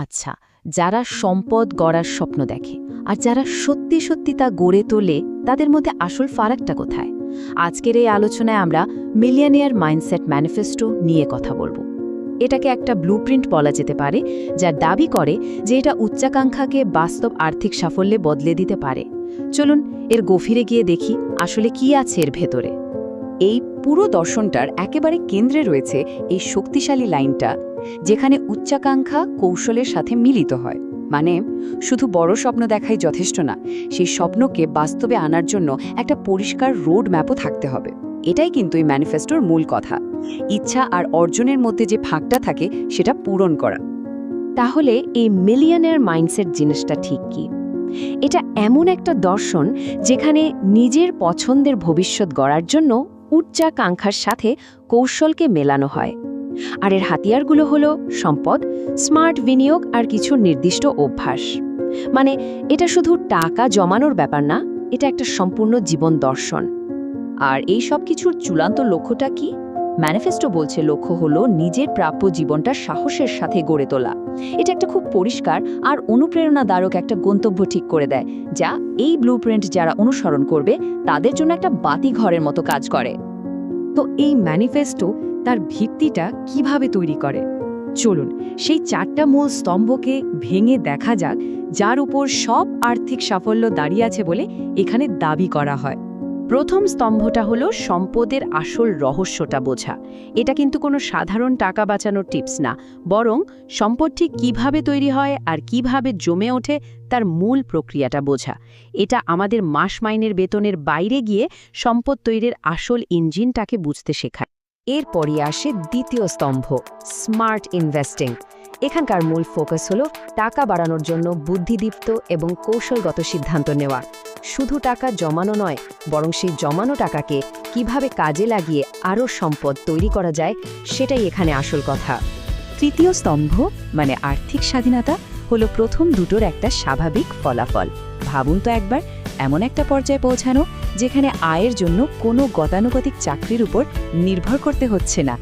আচ্ছা, যারা সম্পদ গড়ার স্বপ্ন দেখে আর যারা সত্যি সত্যি তা গড়ে তোলে তাদের মধ্যে আসল ফারাকটা কোথায়? আজকের এই আলোচনায় আমরা মিলিয়নিয়ার মাইন্ডসেট ম্যানিফেস্টো নিয়ে কথা বলবো। এটাকে একটা ব্লুপ্রিন্ট বলা যেতে পারে, যার দাবি করে যে এটা উচ্চাকাঙ্ক্ষাকে বাস্তব আর্থিক সাফল্যে বদলে দিতে পারে। চলুন এর গভীরে গিয়ে দেখি আসলে কি আছে এর ভেতরে। এই পুরো দর্শনটার একেবারে কেন্দ্রে রয়েছে এই শক্তিশালী লাইনটা, যেখানে উচ্চাকাঙ্ক্ষা কৌশলের সাথে মিলিত হয়। মানে শুধু বড় স্বপ্ন দেখাই যথেষ্ট না, সেই স্বপ্নকে বাস্তবে আনার জন্য একটা পরিষ্কার রোড ম্যাপও থাকতে হবে। এটাই কিন্তু এই ম্যানিফেস্টোর মূল কথা। ইচ্ছা আর অর্জনের মধ্যে যে ফাঁকটা থাকে সেটা পূরণ করা। তাহলে এই মিলিয়নিয়ার মাইন্ডসেট জিনিসটা ঠিক কি? এটা এমন একটা দর্শন যেখানে নিজের পছন্দের ভবিষ্যৎ গড়ার জন্য উচ্চাকাঙ্ক্ষার সাথে কৌশলকে মেলানো হয়। আর এর হাতিয়ারগুলো হলো সম্পদ, স্মার্ট বিনিয়োগ আর কিছু নির্দিষ্ট অভ্যাস। মানে এটা শুধু টাকা জমানোর ব্যাপার না, এটা একটা সম্পূর্ণ জীবন দর্শন। আর এই সব কিছুর চূড়ান্ত লক্ষ্যটা কি? ম্যানিফেস্টো বলছে লক্ষ্য হলো নিজের প্রাপ্য জীবনটা সাহসের সাথে গড়ে তোলা। এটা একটা খুব পরিষ্কার আর অনুপ্রেরণাদায়ক একটা গন্তব্য ঠিক করে দেয়, যা এই ব্লুপ্রিন্ট যারা অনুসরণ করবে তাদের জন্য একটা বাতিঘরের মতো কাজ করে। তো এই ম্যানিফেস্টো তার ভিত্তিটা কিভাবে তৈরি করে? চলুন সেই 4টা মূল স্তম্ভকে ভেঙে দেখা যাক, যার উপর সব আর্থিক সাফল্য দাঁড়িয়ে আছে বলে এখানে দাবি করা হয়। প্রথম স্তম্ভটা হলো সম্পদের আসল রহস্যটা বোঝা। এটা কিন্তু কোনো সাধারণ টাকা বাঁচানোর টিপস না, বরং সম্পদ ঠিক কীভাবে তৈরি হয় আর কিভাবে জমে ওঠে তার মূল প্রক্রিয়াটা বোঝা। এটা আমাদের মাস মাইনের বেতনের বাইরে গিয়ে সম্পদ তৈরির আসল ইঞ্জিনটাকে বুঝতে শেখায়। এরপরই আসে দ্বিতীয় স্তম্ভ, স্মার্ট ইনভেস্টিং। এখানকার মূল ফোকাস হলো টাকা বাড়ানোর জন্য বুদ্ধিদীপ্ত এবং কৌশলগত সিদ্ধান্ত নেওয়া। শুধু টাকা জমানো নয়, বরং সেই জমানো টাকাকে কিভাবে কাজে লাগিয়ে আরও সম্পদ তৈরি করা যায়, সেটাই এখানে আসল কথা। তৃতীয় স্তম্ভ মানে আর্থিক স্বাধীনতা হলো প্রথম দুটোর একটা স্বাভাবিক ফলাফল। ভাবুন তো একবার, এমন একটা পর্যায়ে পৌঁছানো যেখানে আয়ের জন্য কোনো গতানুগতিক চাকরির উপর নির্ভর করতে হচ্ছে না।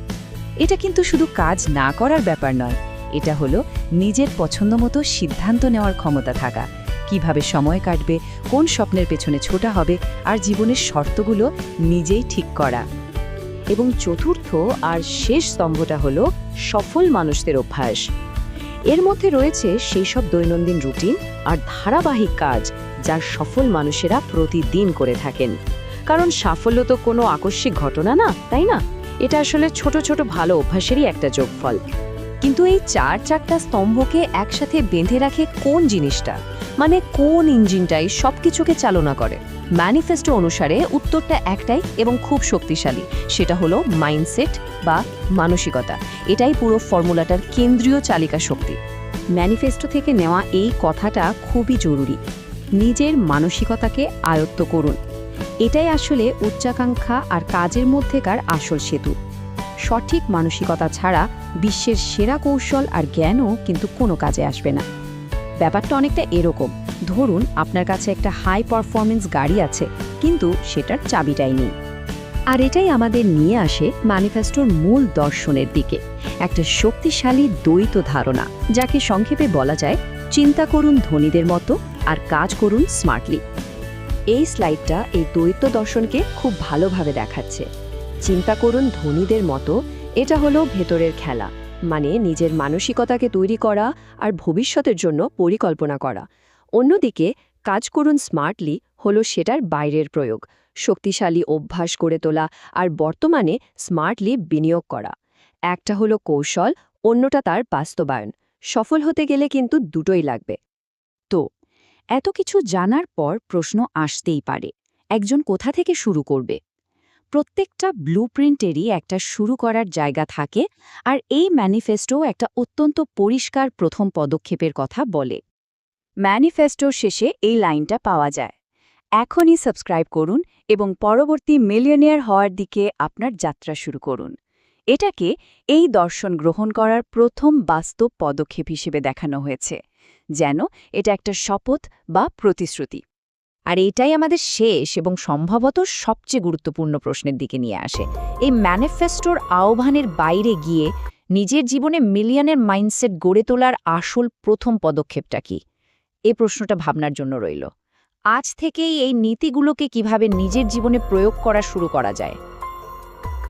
এটা কিন্তু শুধু কাজ না করার ব্যাপার নয়, এটা হলো নিজের পছন্দমতো সিদ্ধান্ত নেওয়ার ক্ষমতা থাকা। কিভাবে সময় কাটবে, কোন স্বপ্নের পেছনে ছোটা হবে, আর জীবনের শর্তগুলো নিজেই ঠিক করা। এবং চতুর্থ আর শেষ স্তম্ভটা হলো সফল মানুষদের অভ্যাস। এর মধ্যে রয়েছে সেই সব দৈনন্দিন রুটিন আর ধারাবাহিক কাজ যার সফল মানুষেরা প্রতিদিন করে থাকেন। কারণ সাফল্য তো কোনো আকস্মিক ঘটনা না, তাই না? এটা আসলে ছোট ছোট ভালো অভ্যাসেরই একটা যোগফল। কিন্তু এই 4টা স্তম্ভকে একসাথে বেঁধে রাখে কোন জিনিসটা? মানে কোন ইঞ্জিনটাই সবকিছুকে চালনা করে? ম্যানিফেস্টো অনুসারে উত্তরটা একটাই এবং খুব শক্তিশালী, সেটা হলো মাইন্ডসেট বা মানসিকতা। এটাই পুরো ফর্মুলাটার কেন্দ্রীয় চালিকা শক্তি। ম্যানিফেস্টো থেকে নেওয়া এই কথাটা খুবই জরুরি। নিজের মানসিকতাকে আয়ত্ত করুন। এটাই আসলে উচ্চাকাঙ্ক্ষা আর কাজের মধ্যেকার আসল সেতু। সঠিক মানসিকতা ছাড়া বিশ্বের সেরা কৌশল আর জ্ঞানও কিন্তু কোনো কাজে আসবে না। ব্যাপারটা অনেকটা এরকম, ধরুন আপনার কাছে একটা হাই পারফরমেন্স গাড়ি আছে, কিন্তু সেটার চাবিটাই নেই। আর এটাই আমাদের নিয়ে আসে ম্যানিফেস্টোর মূল দর্শনের দিকে, একটা শক্তিশালী দ্বৈত ধারণা, যাকে সংক্ষেপে বলা যায় চিন্তা করুন ধনীদের মতো আর কাজ করুন স্মার্টলি। এই স্লাইডটা এই দ্বৈত দর্শনকে খুব ভালোভাবে দেখাচ্ছে। চিন্তা করুন ধনীদের মতো, এটা হলো ভেতরের খেলা, মানে নিজের মানসিকতাকে তৈরি করা আর ভবিষ্যতের জন্য পরিকল্পনা করা। অন্যদিকে কাজ করুন স্মার্টলি হলো সেটার বাইরের প্রয়োগ, শক্তিশালী অভ্যাস গড়ে তোলা আর বর্তমানে স্মার্টলি বিনিয়োগ করা। একটা হলো কৌশল, অন্যটা তার বাস্তবায়ন। সফল হতে গেলে কিন্তু দুটোই লাগবে। তো এত কিছু জানার পর প্রশ্ন আসতেই পারে, একজন কোথা থেকে শুরু করবে? প্রত্যেকটা ব্লুপ্রিন্টেরই একটা শুরু করার জায়গা থাকে, আর এই ম্যানিফেস্টো একটা অত্যন্ত পরিষ্কার প্রথম পদক্ষেপের কথা বলে। ম্যানিফেস্টোর শেষে এই লাইনটা পাওয়া যায়, এখনই সাবস্ক্রাইব করুন এবং পরবর্তী মিলিয়নিয়ার হওয়ার দিকে আপনার যাত্রা শুরু করুন। এটাকে এই দর্শন গ্রহণ করার প্রথম বাস্তব পদক্ষেপ হিসেবে দেখানো হয়েছে, যেন এটা একটা শপথ বা প্রতিশ্রুতি। আর এটাই আমাদের শেষ এবং সম্ভবত সবচেয়ে গুরুত্বপূর্ণ প্রশ্নের দিকে নিয়ে আসে। এই ম্যানিফেস্টোর আহ্বানের বাইরে গিয়ে নিজের জীবনে মিলিয়নের মাইন্ডসেট গড়ে তোলার আসল প্রথম পদক্ষেপটা কি? এই প্রশ্নটা ভাবনার জন্য রইল। আজ থেকেই এই নীতিগুলোকে কিভাবে নিজের জীবনে প্রয়োগ করা শুরু করা যায়।